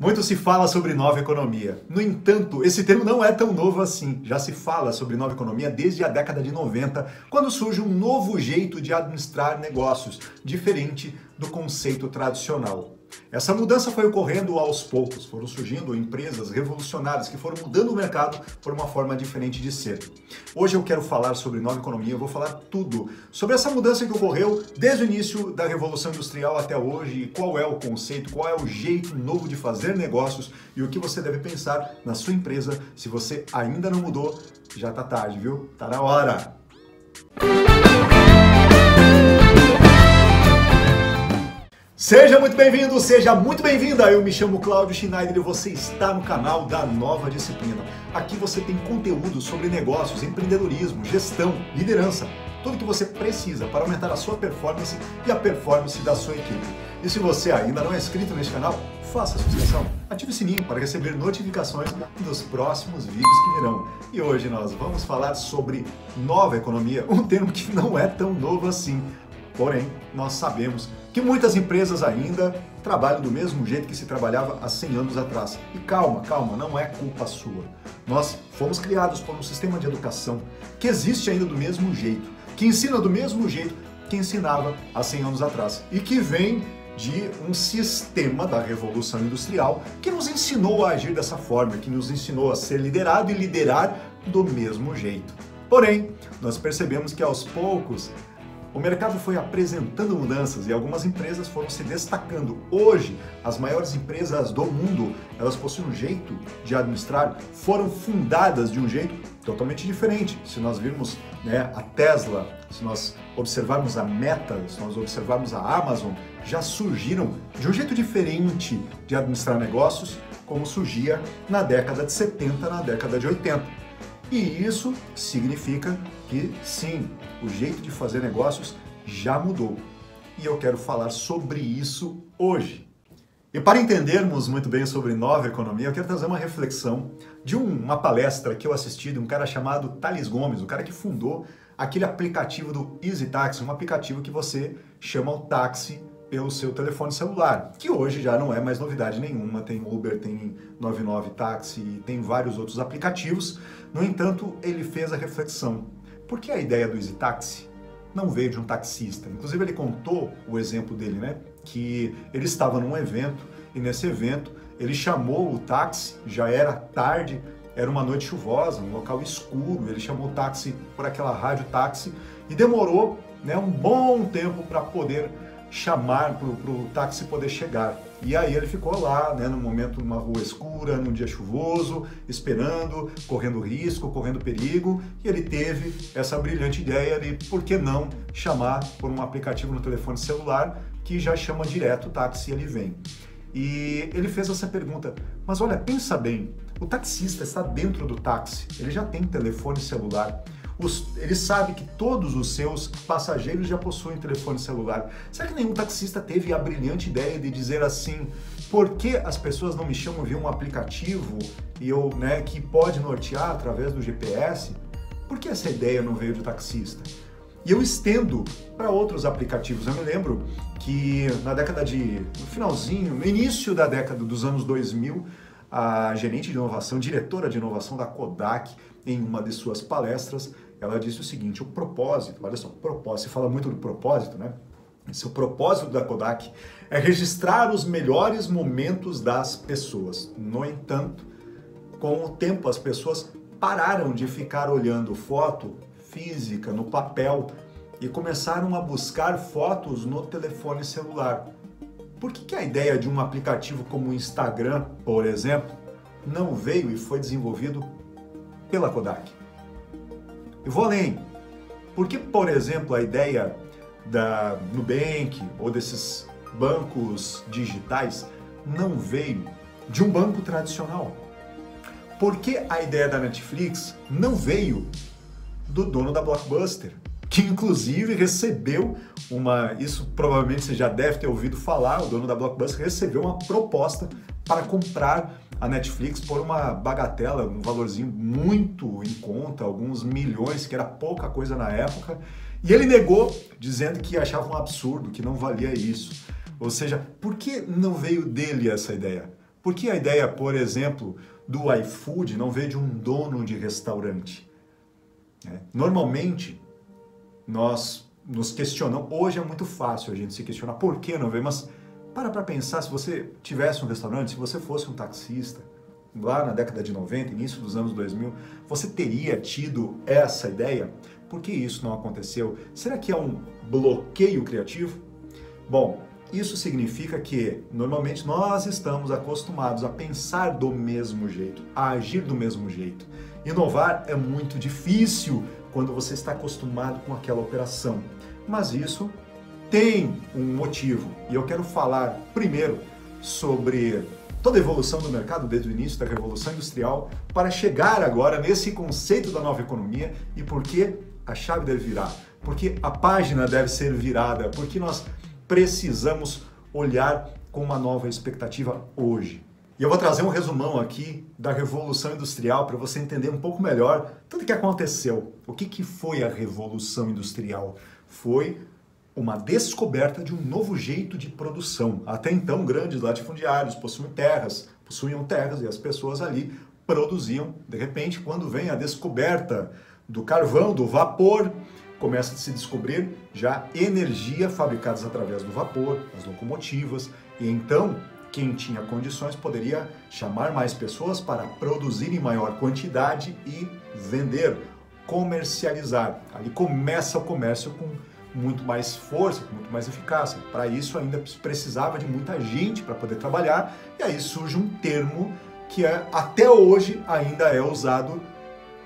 Muito se fala sobre nova economia. No entanto, esse termo não é tão novo assim. Já se fala sobre nova economia desde a década de 90, quando surge um novo jeito de administrar negócios, diferente do conceito tradicional. Essa mudança foi ocorrendo aos poucos, foram surgindo empresas revolucionárias que foram mudando o mercado por uma forma diferente de ser. Hoje eu quero falar sobre nova economia, eu vou falar tudo sobre essa mudança que ocorreu desde o início da Revolução Industrial até hoje, qual é o conceito, qual é o jeito novo de fazer negócios e o que você deve pensar na sua empresa. Se você ainda não mudou, já tá tarde, viu? Tá na hora! Seja muito bem-vindo, seja muito bem-vinda! Eu me chamo Cláudio Schneider e você está no canal da Nova Disciplina. Aqui você tem conteúdo sobre negócios, empreendedorismo, gestão, liderança, tudo que você precisa para aumentar a sua performance e a performance da sua equipe. E se você ainda não é inscrito neste canal, faça a sua inscrição, ative o sininho para receber notificações dos próximos vídeos que virão. E hoje nós vamos falar sobre nova economia, um termo que não é tão novo assim. Porém, nós sabemos que muitas empresas ainda trabalham do mesmo jeito que se trabalhava há 100 anos atrás. E calma, não é culpa sua. Nós fomos criados por um sistema de educação que existe ainda do mesmo jeito, que ensina do mesmo jeito que ensinava há 100 anos atrás e que vem de um sistema da Revolução Industrial que nos ensinou a agir dessa forma, que nos ensinou a ser liderado e liderar do mesmo jeito. Porém, nós percebemos que aos poucos o mercado foi apresentando mudanças e algumas empresas foram se destacando. Hoje, as maiores empresas do mundo, elas possuem um jeito de administrar, foram fundadas de um jeito totalmente diferente. Se nós virmos a Tesla, se nós observarmos a Meta, se nós observarmos a Amazon, já surgiram de um jeito diferente de administrar negócios, como surgia na década de 70, na década de 80. E isso significa que, sim, o jeito de fazer negócios já mudou. E eu quero falar sobre isso hoje. E para entendermos muito bem sobre nova economia, eu quero trazer uma reflexão de uma palestra que eu assisti de um cara chamado Thales Gomes, o cara que fundou aquele aplicativo do Easy Taxi, um aplicativo que você chama o táxi pelo seu telefone celular, que hoje já não é mais novidade nenhuma, tem Uber, tem 99 Táxi, tem vários outros aplicativos. No entanto, ele fez a reflexão, por que a ideia do Easy Taxi não veio de um taxista? Inclusive ele contou o exemplo dele, que ele estava num evento e nesse evento ele chamou o táxi, já era tarde, era uma noite chuvosa, um local escuro, ele chamou o táxi por aquela rádio táxi e demorou um bom tempo para poder chamar para o táxi poder chegar. E aí ele ficou lá, no momento, numa rua escura, num dia chuvoso, esperando, correndo risco, correndo perigo, e ele teve essa brilhante ideia de por que não chamar por um aplicativo no telefone celular que já chama direto o táxi e ele vem. E ele fez essa pergunta, mas olha, pensa bem, o taxista está dentro do táxi, ele já tem telefone celular, ele sabe que todos os seus passageiros já possuem telefone celular. Será que nenhum taxista teve a brilhante ideia de dizer assim, por que as pessoas não me chamam via um aplicativo e eu, que pode nortear através do GPS? Por que essa ideia não veio do taxista? E eu estendo para outros aplicativos. Eu me lembro que no finalzinho, no início da década dos anos 2000, a gerente de inovação, diretora de inovação da Kodak, em uma de suas palestras, ela disse o seguinte, o propósito, olha só, propósito, se fala muito do propósito, o propósito da Kodak é registrar os melhores momentos das pessoas. No entanto, com o tempo as pessoas pararam de ficar olhando foto física no papel e começaram a buscar fotos no telefone celular. Por que a ideia de um aplicativo como o Instagram, por exemplo, não veio e foi desenvolvido pela Kodak? Eu vou além. Por que, por exemplo, a ideia da Nubank ou desses bancos digitais não veio de um banco tradicional? Por que a ideia da Netflix não veio do dono da Blockbuster, que inclusive recebeu isso provavelmente você já deve ter ouvido falar, o dono da Blockbuster recebeu uma proposta para comprar a Netflix por uma bagatela, um valorzinho muito em conta, alguns milhões, que era pouca coisa na época, e ele negou, dizendo que achava um absurdo, que não valia isso. Ou seja, por que não veio dele essa ideia? Por que a ideia, por exemplo, do iFood não veio de um dono de restaurante? Normalmente, nós nos questionamos, hoje é muito fácil a gente se questionar por que não veio, mas para pensar, se você tivesse um restaurante, se você fosse um taxista, lá na década de 90, início dos anos 2000, você teria tido essa ideia? Por que isso não aconteceu? Será que é um bloqueio criativo? Bom, isso significa que, normalmente, nós estamos acostumados a pensar do mesmo jeito, a agir do mesmo jeito. Inovar é muito difícil quando você está acostumado com aquela operação. Mas isso tem um motivo. E eu quero falar primeiro sobre toda a evolução do mercado desde o início da Revolução Industrial para chegar agora nesse conceito da nova economia e por que a chave deve virar, porque a página deve ser virada, porque nós precisamos olhar com uma nova expectativa hoje. E eu vou trazer um resumão aqui da Revolução Industrial para você entender um pouco melhor tudo o que aconteceu. O que foi a Revolução Industrial? Foi uma descoberta de um novo jeito de produção. Até então, grandes latifundiários possuíam terras e as pessoas ali produziam. De repente, quando vem a descoberta do carvão, do vapor, começa a se descobrir já energia fabricadas através do vapor, as locomotivas, e então quem tinha condições poderia chamar mais pessoas para produzir em maior quantidade e vender, comercializar. Ali começa o comércio com muito mais força, com muito mais eficácia. Para isso ainda precisava de muita gente para poder trabalhar, e aí surge um termo que até hoje ainda é usado,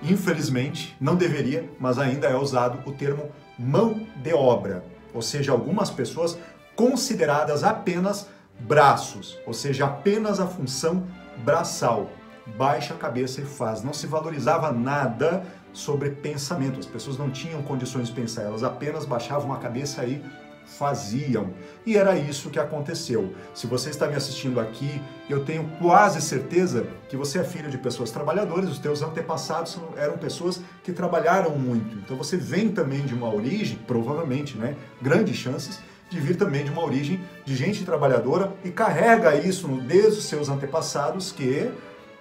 infelizmente, não deveria, mas ainda é usado o termo mão de obra, ou seja, algumas pessoas consideradas apenas braços, ou seja, apenas a função braçal. Baixa a cabeça e faz. Não se valorizava nada sobre pensamento. As pessoas não tinham condições de pensar, elas apenas baixavam a cabeça e faziam. E era isso que aconteceu. Se você está me assistindo aqui, eu tenho quase certeza que você é filho de pessoas trabalhadoras, os teus antepassados eram pessoas que trabalharam muito. Então você vem também de uma origem, provavelmente, né, grandes chances, de vir também de uma origem de gente trabalhadora e carrega isso desde os seus antepassados que,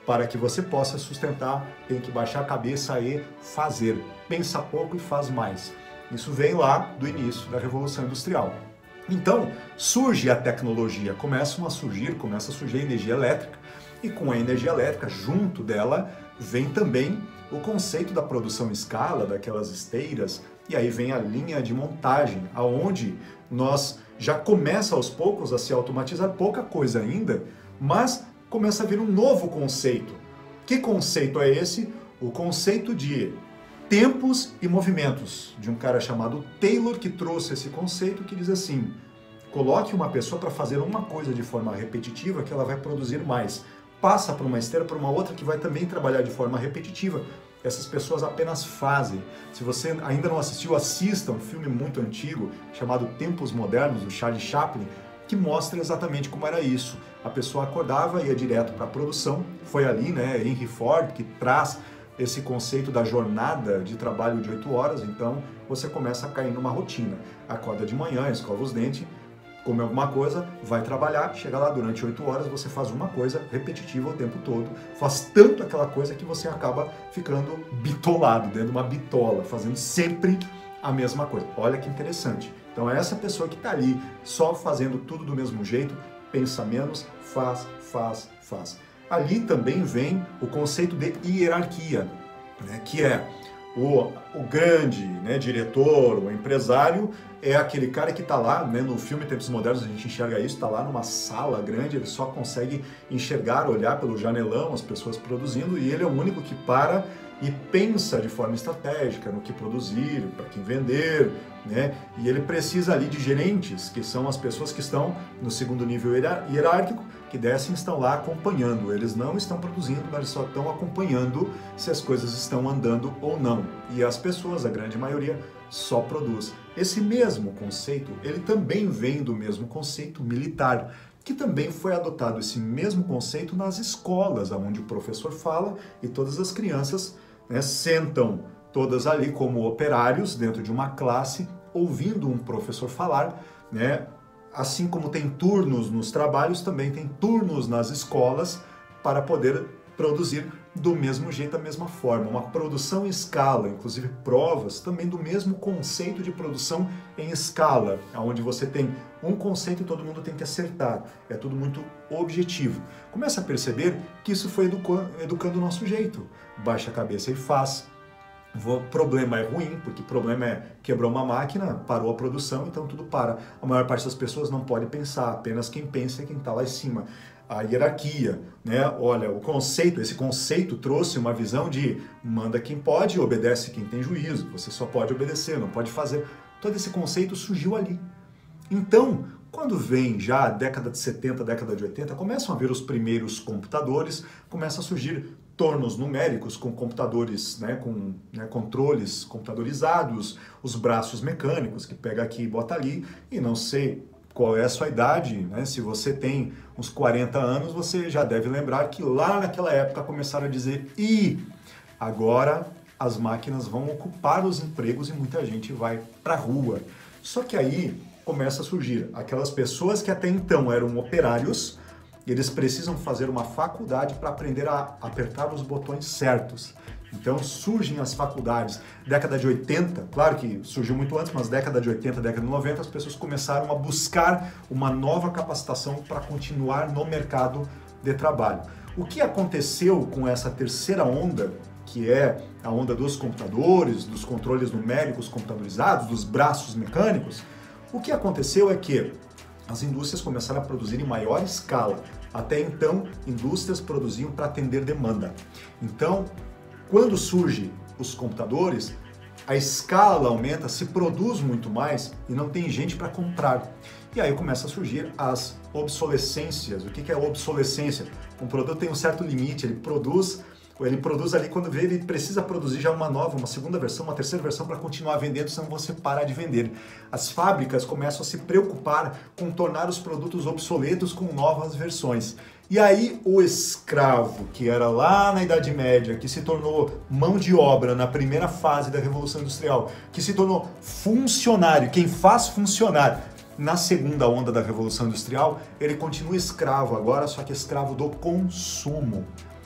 para que você possa sustentar, tem que baixar a cabeça e fazer. Pensa pouco e faz mais. Isso vem lá do início da Revolução Industrial. Então, surge a tecnologia, começa a surgir a energia elétrica, e com a energia elétrica, junto dela, vem também o conceito da produção em escala, daquelas esteiras, e aí vem a linha de montagem, aonde nós já começa aos poucos a se automatizar, pouca coisa ainda, mas começa a vir um novo conceito. Que conceito é esse? O conceito de tempos e movimentos, de um cara chamado Taylor, que trouxe esse conceito, que diz assim: coloque uma pessoa para fazer uma coisa de forma repetitiva que ela vai produzir mais. Passa para uma esteira, para uma outra que vai também trabalhar de forma repetitiva. Essas pessoas apenas fazem. Se você ainda não assistiu, assista um filme muito antigo chamado Tempos Modernos, do Charlie Chaplin, que mostra exatamente como era isso. A pessoa acordava, ia direto para a produção. Foi ali, né, Henry Ford, que traz esse conceito da jornada de trabalho de 8 horas. Então você começa a cair numa rotina. Acorda de manhã, escova os dentes, come alguma coisa, vai trabalhar, chega lá durante 8 horas, você faz uma coisa repetitiva o tempo todo, faz tanto aquela coisa que você acaba ficando bitolado, dentro de uma bitola, fazendo sempre a mesma coisa. Olha que interessante. Então é essa pessoa que está ali só fazendo tudo do mesmo jeito, pensa menos, faz. Ali também vem o conceito de hierarquia, né, que é o grande, né, diretor, o empresário, é aquele cara que está lá, né, no filme Tempos Modernos a gente enxerga isso, está lá numa sala grande, ele só consegue enxergar, olhar pelo janelão, as pessoas produzindo, e ele é o único que para e pensa de forma estratégica no que produzir, para quem vender, né? E ele precisa ali de gerentes, que são as pessoas que estão no segundo nível hierárquico, que descem e estão lá acompanhando. Eles não estão produzindo, mas eles só estão acompanhando se as coisas estão andando ou não. E as pessoas, a grande maioria, só produz. Esse mesmo conceito, ele também vem do mesmo conceito militar, que também foi adotado esse mesmo conceito nas escolas, onde o professor fala e todas as crianças, né, sentam todas ali como operários dentro de uma classe, ouvindo um professor falar, né, assim como tem turnos nos trabalhos, também tem turnos nas escolas para poder produzir do mesmo jeito, da mesma forma. Uma produção em escala, inclusive provas, também do mesmo conceito de produção em escala, onde você tem um conceito e todo mundo tem que acertar. É tudo muito objetivo. Começa a perceber que isso foi educando o nosso jeito. Baixa a cabeça e faz. O problema é ruim, porque o problema é quebrou uma máquina, parou a produção, então tudo para. A maior parte das pessoas não pode pensar, apenas quem pensa é quem está lá em cima. A hierarquia, né? Olha, esse conceito trouxe uma visão de manda quem pode, obedece quem tem juízo, você só pode obedecer, não pode fazer. Todo esse conceito surgiu ali. Então, quando vem já a década de 70, década de 80, começam a vir os primeiros computadores, começa a surgir tornos numéricos com computadores, com controles computadorizados, os braços mecânicos que pega aqui e bota ali, e não sei qual é a sua idade, né? Se você tem uns 40 anos, você já deve lembrar que lá naquela época começaram a dizer agora as máquinas vão ocupar os empregos e muita gente vai para a rua. Só que aí começa a surgir aquelas pessoas que até então eram operários, eles precisam fazer uma faculdade para aprender a apertar os botões certos. Então surgem as faculdades. Década de 80, claro que surgiu muito antes, mas década de 80, década de 90, as pessoas começaram a buscar uma nova capacitação para continuar no mercado de trabalho. O que aconteceu com essa terceira onda, que é a onda dos computadores, dos controles numéricos computadorizados, dos braços mecânicos? O que aconteceu é que as indústrias começaram a produzir em maior escala. Até então, indústrias produziam para atender demanda. Então, quando surgem os computadores, a escala aumenta, se produz muito mais e não tem gente para comprar. E aí começa a surgir as obsolescências. O que é obsolescência? Um produto tem um certo limite, ele produz ali, quando vê, ele precisa produzir já uma nova, uma segunda versão, uma terceira versão para continuar vendendo, senão você parar de vender. As fábricas começam a se preocupar com tornar os produtos obsoletos com novas versões. E aí o escravo, que era lá na Idade Média, que se tornou mão de obra na primeira fase da Revolução Industrial, que se tornou funcionário, quem faz funcionar na segunda onda da Revolução Industrial, ele continua escravo agora, só que escravo do consumo.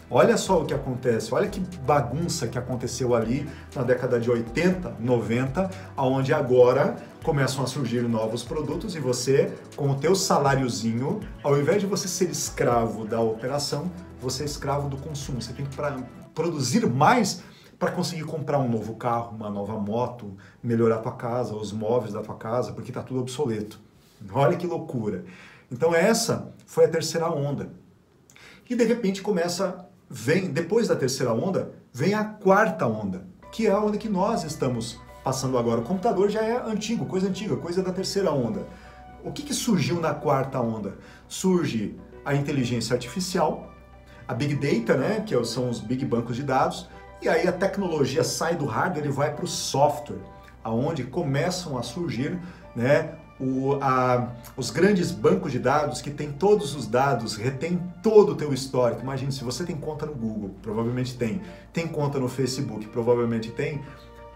Olha só o que acontece, olha que bagunça que aconteceu ali na década de 80, 90, onde agora começam a surgir novos produtos e você, com o teu saláriozinho, ao invés de você ser escravo da operação, você é escravo do consumo. Você tem que produzir mais para conseguir comprar um novo carro, uma nova moto, melhorar a tua casa, os móveis da tua casa, porque está tudo obsoleto. Olha que loucura. Então essa foi a terceira onda. E de repente depois da terceira onda, vem a quarta onda, que é a onda que nós estamos passando agora. O computador já é antiga, coisa da terceira onda. O que surgiu na quarta onda? Surge a inteligência artificial, a Big Data, né, que são os big bancos de dados, e aí a tecnologia sai do hardware e vai para o software, aonde começam a surgir, né, os grandes bancos de dados que tem todos os dados, retém todo o teu histórico. Imagine, se você tem conta no Google, provavelmente tem conta no Facebook, provavelmente tem,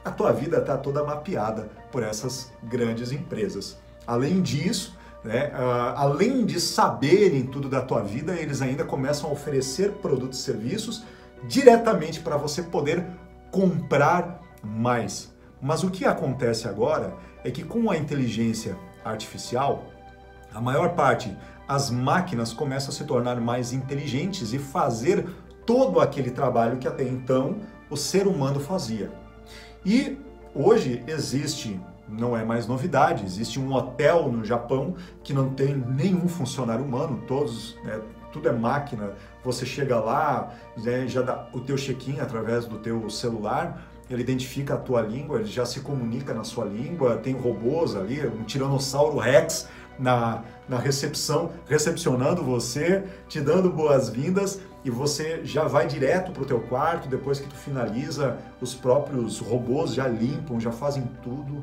a tua vida está toda mapeada por essas grandes empresas. Além disso, né, além de saberem tudo da tua vida, eles ainda começam a oferecer produtos e serviços diretamente para você poder comprar mais. Mas o que acontece agora é que com a inteligência artificial, a maior parte, as máquinas começam a se tornar mais inteligentes e fazer todo aquele trabalho que até então o ser humano fazia. E hoje não é mais novidade, existe um hotel no Japão que não tem nenhum funcionário humano, tudo é máquina, você chega lá, né, já dá o teu check-in através do teu celular, ele identifica a tua língua, ele já se comunica na sua língua, tem robôs ali, um Tiranossauro Rex na recepção, recepcionando você, te dando boas-vindas, e você já vai direto para o teu quarto, depois que tu finaliza, os próprios robôs já limpam, já fazem tudo.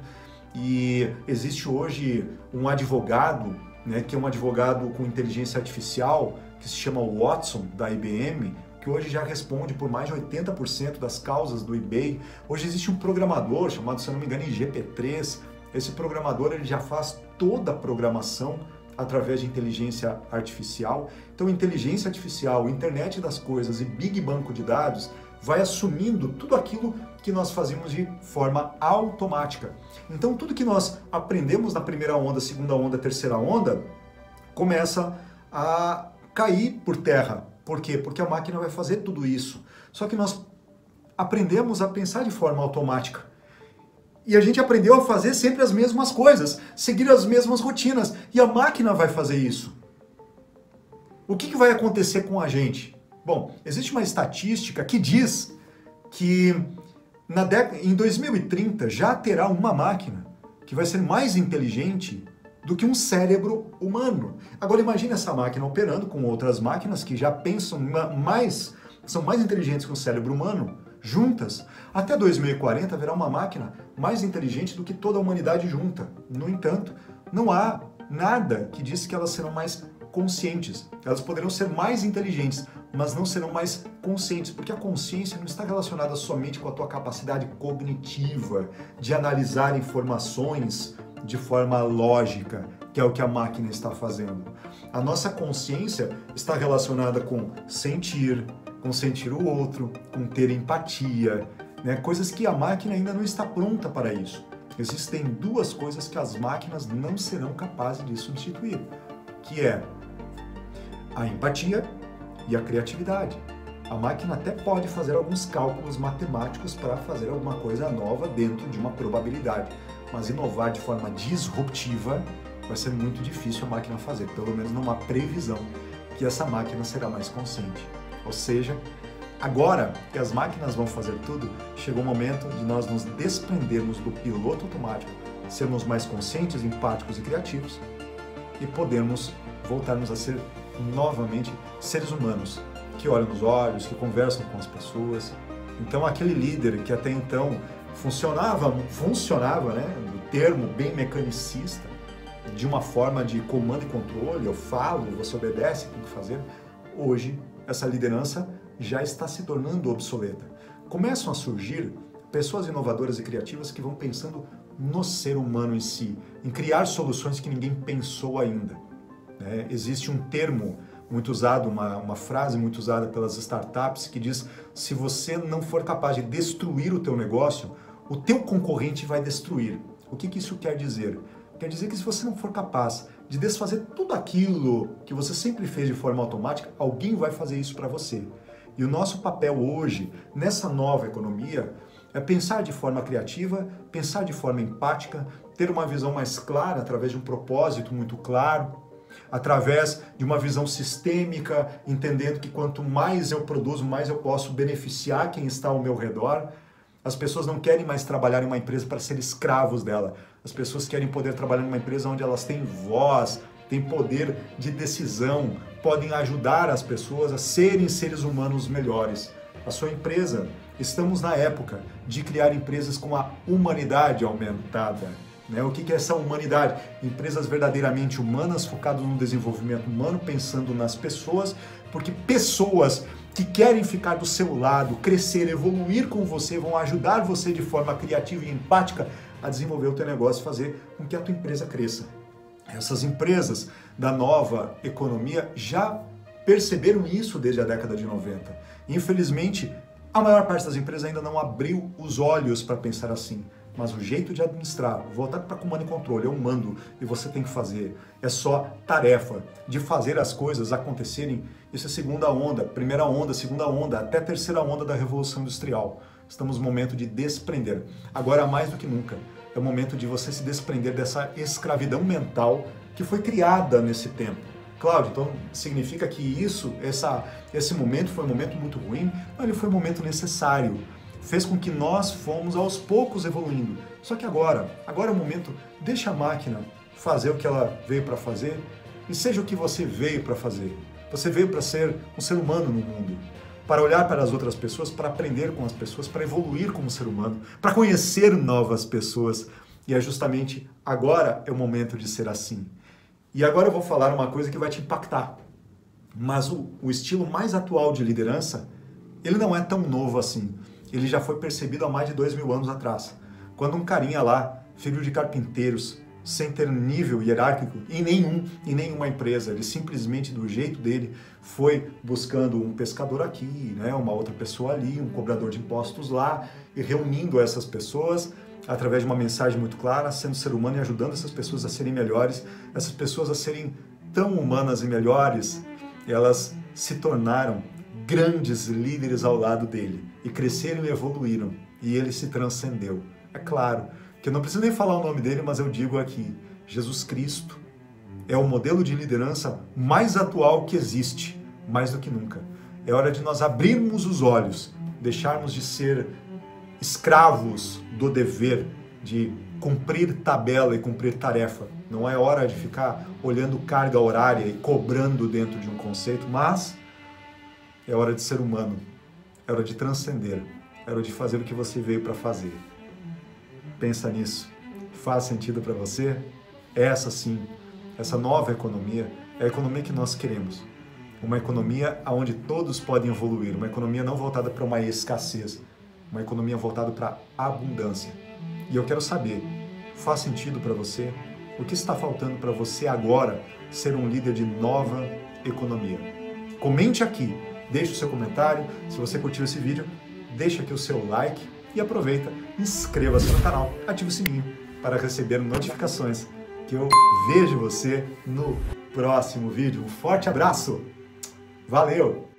E existe hoje um advogado, né, que é um advogado com inteligência artificial, que se chama Watson, da IBM, que hoje já responde por mais de 80% das causas do eBay. Hoje existe um programador chamado, se eu não me engano, IGP3. Esse programador ele já faz toda a programação através de inteligência artificial. Então, inteligência artificial, internet das coisas e big banco de dados vai assumindo tudo aquilo que nós fazemos de forma automática. Então, tudo que nós aprendemos na primeira onda, segunda onda, terceira onda, começa a cair por terra. Por quê? Porque a máquina vai fazer tudo isso. Só que nós aprendemos a pensar de forma automática. E a gente aprendeu a fazer sempre as mesmas coisas, seguir as mesmas rotinas. E a máquina vai fazer isso. O que vai acontecer com a gente? Bom, existe uma estatística que diz que em 2030 já terá uma máquina que vai ser mais inteligente do que um cérebro humano. Agora imagine essa máquina operando com outras máquinas que já pensam são mais inteligentes que o cérebro humano, juntas. Até 2040 haverá uma máquina mais inteligente do que toda a humanidade junta. No entanto, não há nada que diz que elas serão mais conscientes. Elas poderão ser mais inteligentes, mas não serão mais conscientes, porque a consciência não está relacionada somente com a tua capacidade cognitiva de analisar informações de forma lógica, que é o que a máquina está fazendo. A nossa consciência está relacionada com sentir o outro, com ter empatia, né? Coisas que a máquina ainda não está pronta para isso. Existem duas coisas que as máquinas não serão capazes de substituir, que é a empatia e a criatividade. A máquina até pode fazer alguns cálculos matemáticos para fazer alguma coisa nova dentro de uma probabilidade, mas inovar de forma disruptiva vai ser muito difícil a máquina fazer, pelo menos não há previsão que essa máquina será mais consciente. Ou seja, agora que as máquinas vão fazer tudo, chegou o momento de nós nos desprendermos do piloto automático, sermos mais conscientes, empáticos e criativos e podermos voltarmos a ser novamente seres humanos, que olham nos olhos, que conversam com as pessoas. Então aquele líder que até então funcionava, né, do termo bem mecanicista, de uma forma de comando e controle, eu falo, você obedece, tem que fazer, hoje essa liderança já está se tornando obsoleta. Começam a surgir pessoas inovadoras e criativas que vão pensando no ser humano em si, em criar soluções que ninguém pensou ainda. Existe um termo muito usado, uma frase muito usada pelas startups que diz: se você não for capaz de destruir o teu negócio, o teu concorrente vai destruir. O que isso quer dizer? Quer dizer que se você não for capaz de desfazer tudo aquilo que você sempre fez de forma automática, alguém vai fazer isso para você. E o nosso papel hoje, nessa nova economia, é pensar de forma criativa, pensar de forma empática, ter uma visão mais clara através de um propósito muito claro, através de uma visão sistêmica, entendendo que quanto mais eu produzo, mais eu posso beneficiar quem está ao meu redor. As pessoas não querem mais trabalhar em uma empresa para ser escravos dela. As pessoas querem poder trabalhar em uma empresa onde elas têm voz, têm poder de decisão, podem ajudar as pessoas a serem seres humanos melhores. A sua empresa, estamos na época de criar empresas com a humanidade aumentada. O que é essa humanidade? Empresas verdadeiramente humanas, focadas no desenvolvimento humano, pensando nas pessoas, porque pessoas que querem ficar do seu lado, crescer, evoluir com você, vão ajudar você de forma criativa e empática a desenvolver o teu negócio, fazer com que a tua empresa cresça. Essas empresas da nova economia já perceberam isso desde a década de 90. Infelizmente, a maior parte das empresas ainda não abriu os olhos para pensar assim. Mas o jeito de administrar, voltar para comando e controle, é um mando e você tem que fazer. É só tarefa de fazer as coisas acontecerem. Isso é segunda onda, primeira onda, segunda onda, até terceira onda da Revolução Industrial. Estamos no momento de desprender. Agora, mais do que nunca, é o momento de você se desprender dessa escravidão mental que foi criada nesse tempo. Cláudio, então significa que esse momento foi um momento muito ruim? Não, ele foi um momento necessário. Fez com que nós fomos aos poucos evoluindo. Só que agora é o momento, deixa a máquina fazer o que ela veio para fazer e seja o que você veio para fazer. Você veio para ser um ser humano no mundo, para olhar para as outras pessoas, para aprender com as pessoas, para evoluir como ser humano, para conhecer novas pessoas. E é justamente agora é o momento de ser assim. E agora eu vou falar uma coisa que vai te impactar. Mas o estilo mais atual de liderança, ele não é tão novo assim. Ele já foi percebido há mais de 2000 anos atrás, quando um carinha lá, filho de carpinteiros, sem ter nível hierárquico em nenhuma empresa. Ele simplesmente, do jeito dele, foi buscando um pescador aqui, né, uma outra pessoa ali, um cobrador de impostos lá, e reunindo essas pessoas através de uma mensagem muito clara, sendo ser humano e ajudando essas pessoas a serem melhores, essas pessoas a serem tão humanas e melhores, elas se tornaram grandes líderes ao lado dele, e cresceram e evoluíram, e ele se transcendeu. É claro que eu não preciso nem falar o nome dele, mas eu digo aqui, Jesus Cristo é o modelo de liderança mais atual que existe, mais do que nunca. É hora de nós abrirmos os olhos, deixarmos de ser escravos do dever, de cumprir tabela e cumprir tarefa. Não é hora de ficar olhando carga horária e cobrando dentro de um conceito, mas é hora de ser humano, é hora de transcender, é hora de fazer o que você veio para fazer. Pensa nisso. Faz sentido para você? Essa sim, essa nova economia é a economia que nós queremos. Uma economia onde todos podem evoluir, uma economia não voltada para uma escassez, uma economia voltada para a abundância. E eu quero saber, faz sentido para você? O que está faltando para você agora ser um líder de nova economia? Comente aqui, deixe o seu comentário. Se você curtiu esse vídeo, deixa aqui o seu like e aproveita, inscreva-se no canal, ative o sininho para receber notificações que eu vejo você no próximo vídeo. Um forte abraço! Valeu!